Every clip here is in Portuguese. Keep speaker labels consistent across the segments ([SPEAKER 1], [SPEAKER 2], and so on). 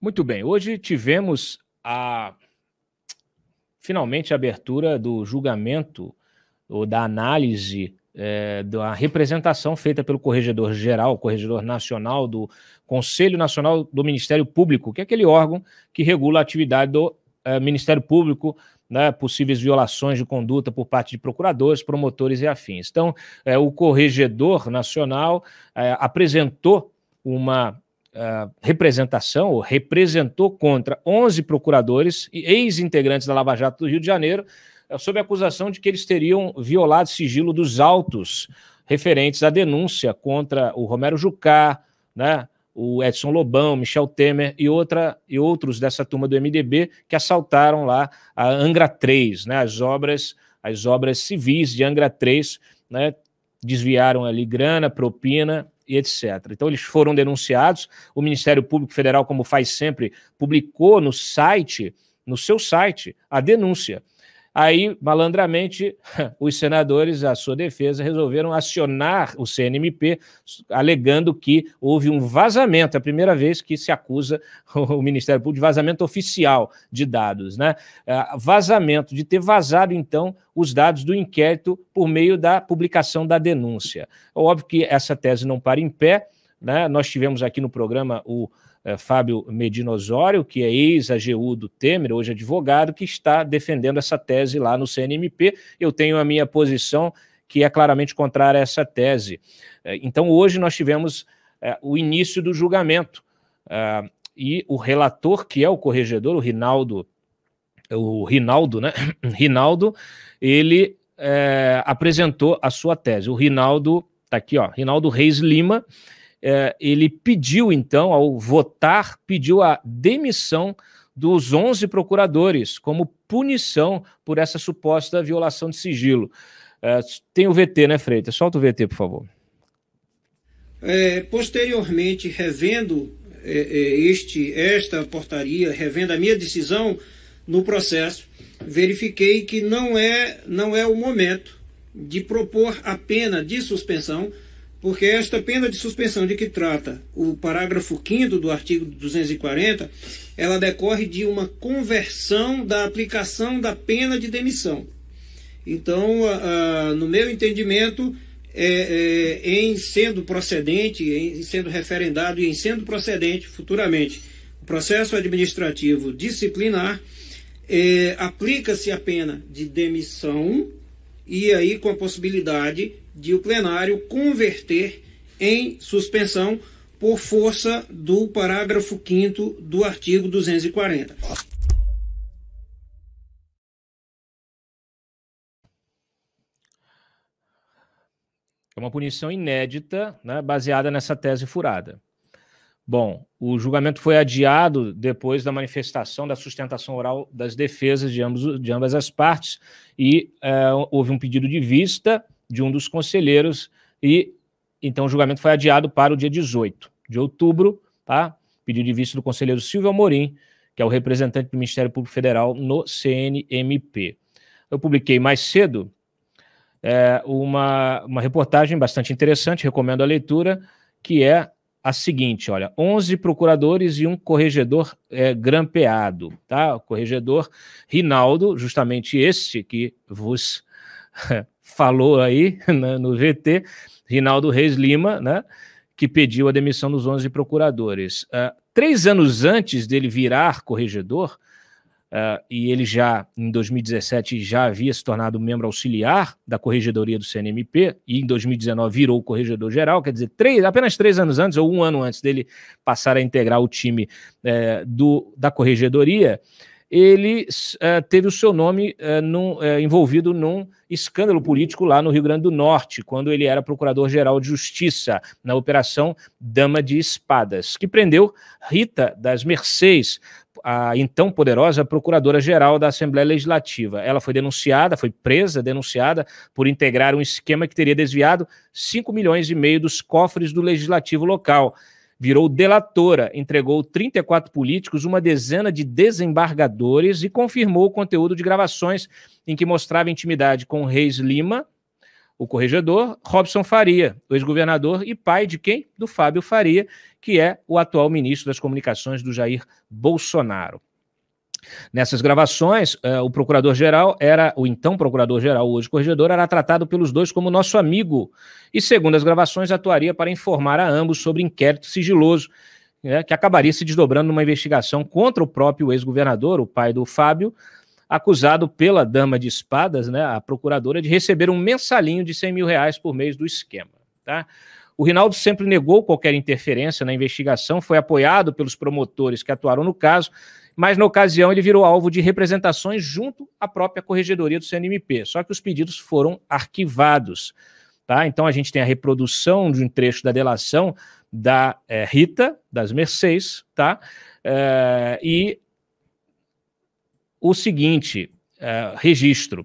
[SPEAKER 1] Muito bem, hoje tivemos finalmente a abertura do julgamento ou da análise da representação feita pelo Corregedor-Geral, Corregedor Nacional do Conselho Nacional do Ministério Público, que é aquele órgão que regula a atividade do Ministério Público, né, possíveis violações de conduta por parte de procuradores, promotores e afins. Então, o Corregedor Nacional apresentou uma representação, ou representou contra 11 procuradores e ex-integrantes da Lava Jato do Rio de Janeiro, sob a acusação de que eles teriam violado sigilo dos autos referentes à denúncia contra o Romero Jucá, né, o Edson Lobão, Michel Temer e outros dessa turma do MDB que assaltaram lá a Angra 3, né, as obras civis de Angra 3, né, desviaram ali grana, propina e etc. Então eles foram denunciados, o Ministério Público Federal, como faz sempre, publicou no seu site, a denúncia. Aí, malandramente, os senadores, à sua defesa, resolveram acionar o CNMP, alegando que houve um vazamento, é a primeira vez que se acusa o Ministério Público de vazamento oficial de dados, né? Vazamento, de ter vazado, então, os dados do inquérito por meio da publicação da denúncia. É óbvio que essa tese não para em pé, né? Nós tivemos aqui no programa o Fábio Medina Osório, que é ex-AGU do Temer, hoje advogado, que está defendendo essa tese lá no CNMP. Eu tenho a minha posição, que é claramente contrária a essa tese. Então, hoje nós tivemos o início do julgamento, e o relator, que é o corregedor, o Rinaldo, né? Rinaldo, ele apresentou a sua tese. O Rinaldo, está aqui, ó, Rinaldo Reis Lima, ele pediu, então, ao votar, pediu a demissão dos 11 procuradores como punição por essa suposta violação de sigilo. Tem o VT, né, Freitas? Solta o VT, por favor.
[SPEAKER 2] Posteriormente, revendo esta portaria, revendo a minha decisão no processo, verifiquei que não é o momento de propor a pena de suspensão, porque esta pena de suspensão de que trata o parágrafo 5º do artigo 240, ela decorre de uma conversão da aplicação da pena de demissão. Então, no meu entendimento, em sendo procedente, em sendo referendado e em sendo procedente futuramente o processo administrativo disciplinar, aplica-se a pena de demissão e aí com a possibilidade de o plenário converter em suspensão por força do parágrafo 5º do artigo 240.
[SPEAKER 1] É uma punição inédita, né, baseada nessa tese furada. Bom, o julgamento foi adiado depois da manifestação da sustentação oral das defesas de ambas as partes e houve um pedido de vista de um dos conselheiros e então o julgamento foi adiado para o dia 18 de outubro, tá? Pedido de vista do conselheiro Silvio Amorim, que é o representante do Ministério Público Federal no CNMP. Eu publiquei mais cedo uma reportagem bastante interessante, recomendo a leitura, que é a seguinte, olha, 11 procuradores e um corregedor grampeado, tá? O corregedor Rinaldo, justamente esse que vos falou aí no VT, Rinaldo Reis Lima, né, que pediu a demissão dos 11 procuradores. 3 anos antes dele virar corregedor, e ele já, em 2017, já havia se tornado membro auxiliar da corregedoria do CNMP, e em 2019 virou corregedor-geral, quer dizer, apenas 3 anos antes, ou 1 ano antes dele passar a integrar o time da corregedoria, ele teve o seu nome envolvido num escândalo político lá no Rio Grande do Norte, quando ele era procurador-geral de Justiça, na Operação Dama de Espadas, que prendeu Rita das Mercês, a então poderosa procuradora-geral da Assembleia Legislativa. Ela foi denunciada por integrar um esquema que teria desviado 5,5 milhões dos cofres do Legislativo local. Virou delatora, entregou 34 políticos, uma dezena de desembargadores e confirmou o conteúdo de gravações em que mostrava intimidade com Reis Lima, o corregedor Robson Faria, o ex-governador e pai de quem? Do Fábio Faria, que é o atual ministro das Comunicações do Jair Bolsonaro. Nessas gravações, o procurador-geral era, o então procurador-geral, hoje corregedor, era tratado pelos dois como nosso amigo e, segundo as gravações, atuaria para informar a ambos sobre inquérito sigiloso, que acabaria se desdobrando numa investigação contra o próprio ex-governador, o pai do Fábio, acusado pela dama de espadas, né, a procuradora, de receber um mensalinho de R$100 mil por mês do esquema. Tá? O Rinaldo sempre negou qualquer interferência na investigação, foi apoiado pelos promotores que atuaram no caso, mas na ocasião ele virou alvo de representações junto à própria corregedoria do CNMP, só que os pedidos foram arquivados. Tá? Então a gente tem a reprodução de um trecho da delação da Rita, das Mercês, tá? E o seguinte registro.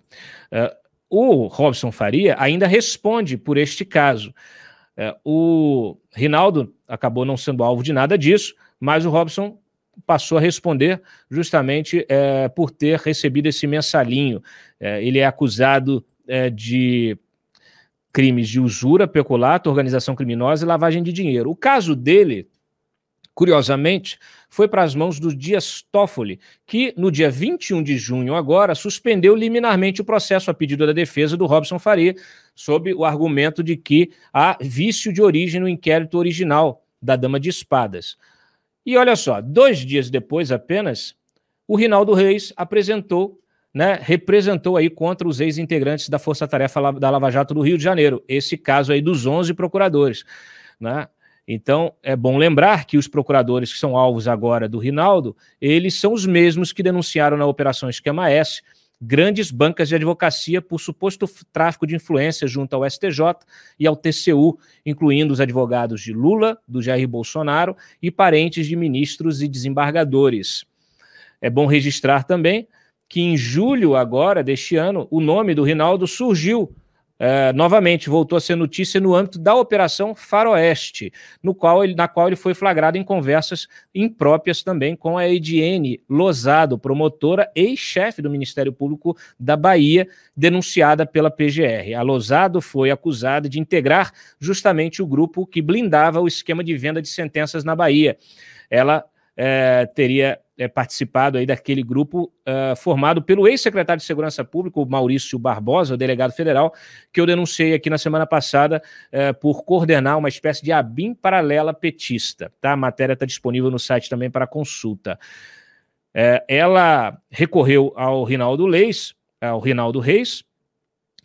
[SPEAKER 1] O Robson Faria ainda responde por este caso. O Rinaldo acabou não sendo alvo de nada disso, mas o Robson passou a responder justamente por ter recebido esse mensalinho. Ele é acusado de crimes de usura, peculato, organização criminosa e lavagem de dinheiro. O caso dele, curiosamente, foi para as mãos do Dias Toffoli, que no dia 21 de junho agora suspendeu liminarmente o processo a pedido da defesa do Robson Faria, sob o argumento de que há vício de origem no inquérito original da dama de espadas. E olha só, 2 dias depois apenas, o Rinaldo Reis apresentou, né, representou aí contra os ex-integrantes da Força Tarefa da Lava Jato do Rio de Janeiro, esse caso aí dos 11 procuradores, né? Então, é bom lembrar que os procuradores que são alvos agora do Rinaldo, eles são os mesmos que denunciaram na Operação Esquema S grandes bancas de advocacia por suposto tráfico de influência junto ao STJ e ao TCU, incluindo os advogados de Lula, do Jair Bolsonaro e parentes de ministros e desembargadores. É bom registrar também que em julho agora deste ano, o nome do Rinaldo surgiu novamente, voltou a ser notícia no âmbito da Operação Faroeste, na qual ele foi flagrado em conversas impróprias também com a Ediene Lozado, promotora, ex-chefe do Ministério Público da Bahia, denunciada pela PGR. A Lozado foi acusada de integrar justamente o grupo que blindava o esquema de venda de sentenças na Bahia. Ela teria participado aí daquele grupo formado pelo ex-secretário de Segurança Pública, o Maurício Barbosa, o delegado federal, que eu denunciei aqui na semana passada por coordenar uma espécie de ABIN paralela petista. Tá? A matéria está disponível no site também para consulta. Ela recorreu ao Rinaldo Reis,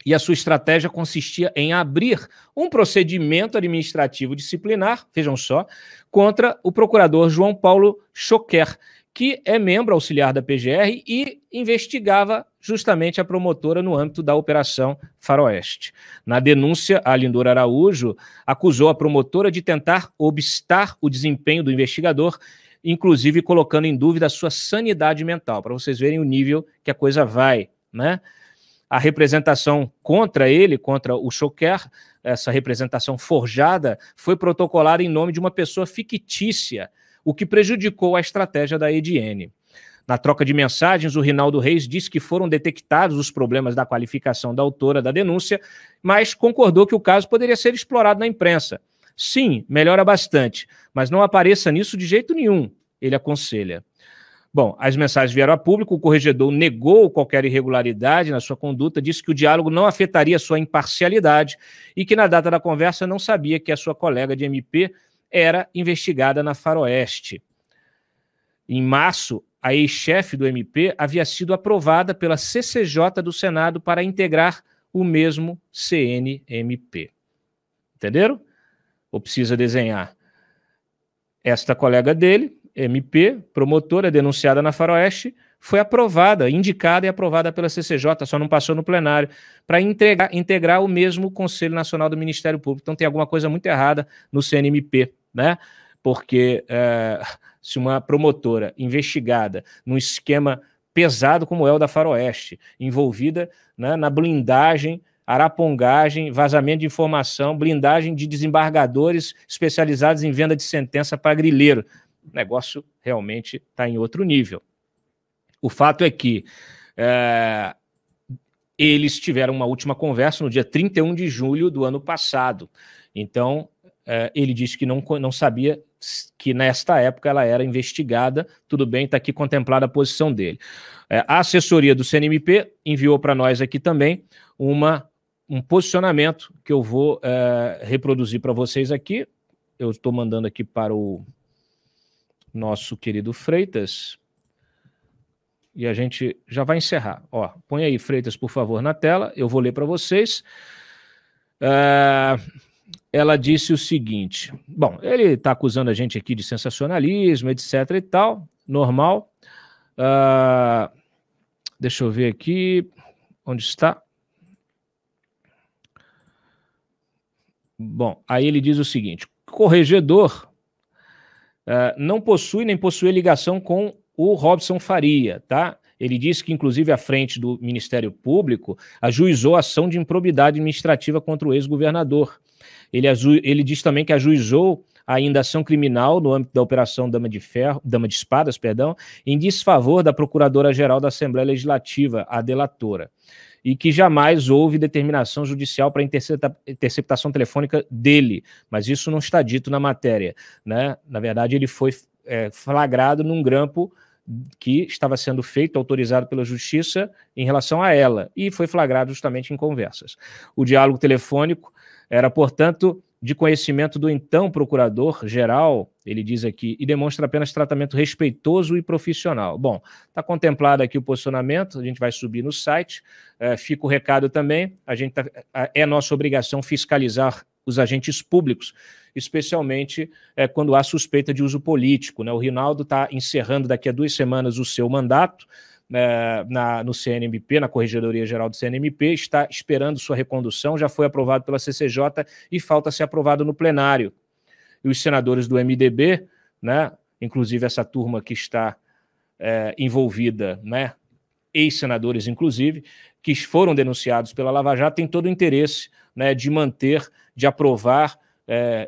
[SPEAKER 1] e a sua estratégia consistia em abrir um procedimento administrativo disciplinar, vejam só, contra o procurador João Paulo Choquer, que é membro auxiliar da PGR e investigava justamente a promotora no âmbito da Operação Faroeste. Na denúncia, a Lindora Araújo acusou a promotora de tentar obstar o desempenho do investigador, inclusive colocando em dúvida a sua sanidade mental, para vocês verem o nível que a coisa vai, né? A representação contra ele, contra o Choquer, essa representação forjada, foi protocolada em nome de uma pessoa fictícia, o que prejudicou a estratégia da Ediene. Na troca de mensagens, o Rinaldo Reis disse que foram detectados os problemas da qualificação da autora da denúncia, mas concordou que o caso poderia ser explorado na imprensa. Sim, melhora bastante, mas não apareça nisso de jeito nenhum, ele aconselha. Bom, as mensagens vieram a público, o corregedor negou qualquer irregularidade na sua conduta, disse que o diálogo não afetaria sua imparcialidade e que na data da conversa não sabia que a sua colega de MP era investigada na Faroeste. Em março, a ex-chefe do MP havia sido aprovada pela CCJ do Senado para integrar o mesmo CNMP. Entenderam? Ou precisa desenhar? Esta colega dele, MP, promotora denunciada na Faroeste, foi aprovada, indicada e aprovada pela CCJ, só não passou no plenário, para integrar o mesmo Conselho Nacional do Ministério Público. Então tem alguma coisa muito errada no CNMP, né? Porque se uma promotora investigada num esquema pesado como é o da Faroeste, envolvida, né, na blindagem, arapongagem, vazamento de informação, blindagem de desembargadores especializados em venda de sentença para grileiro, o negócio realmente está em outro nível. O fato é que eles tiveram uma última conversa no dia 31 de julho do ano passado. Então, ele disse que não sabia que nesta época ela era investigada. Tudo bem, está aqui contemplada a posição dele. A assessoria do CNMP enviou para nós aqui também um posicionamento que eu vou reproduzir para vocês aqui. Eu estou mandando aqui para o nosso querido Freitas. E a gente já vai encerrar. Ó, põe aí, Freitas, por favor, na tela. Eu vou ler para vocês. Ela disse o seguinte. Bom, ele está acusando a gente aqui de sensacionalismo, etc. e tal. Normal. Deixa eu ver aqui. Onde está? Bom, aí ele diz o seguinte. Corregedor não possui nem possui ligação com o Robson Faria, tá? Ele disse que, inclusive, à frente do Ministério Público, ajuizou ação de improbidade administrativa contra o ex-governador. Ele diz também que ajuizou ainda ação criminal no âmbito da Operação Dama de Espadas, em desfavor da Procuradora-Geral da Assembleia Legislativa, a delatora, e que jamais houve determinação judicial para interceptação telefônica dele, mas isso não está dito na matéria, né? Na verdade, ele foi flagrado num grampo que estava sendo feito, autorizado pela Justiça em relação a ela, e foi flagrado justamente em conversas. O diálogo telefônico era, portanto, de conhecimento do então procurador-geral, ele diz aqui, e demonstra apenas tratamento respeitoso e profissional. Bom, está contemplado aqui o posicionamento, a gente vai subir no site, fica o recado também, é nossa obrigação fiscalizar os agentes públicos, especialmente quando há suspeita de uso político, né? O Rinaldo está encerrando daqui a 2 semanas o seu mandato no CNMP, na Corregedoria Geral do CNMP, está esperando sua recondução, já foi aprovado pela CCJ e falta ser aprovado no plenário. E os senadores do MDB, né, inclusive essa turma que está envolvida, né, ex-senadores inclusive, que foram denunciados pela Lava Jato, têm todo o interesse, né, de manter, de aprovar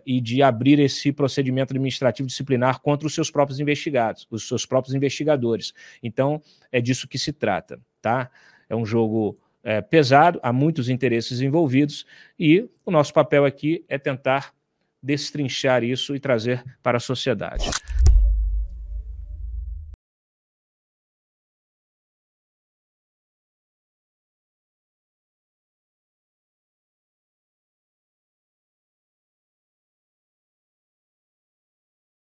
[SPEAKER 1] e de abrir esse procedimento administrativo disciplinar contra os seus próprios investigados, os seus próprios investigadores. Então, é disso que se trata, tá? É um jogo pesado, há muitos interesses envolvidos e o nosso papel aqui é tentar destrinchar isso e trazer para a sociedade.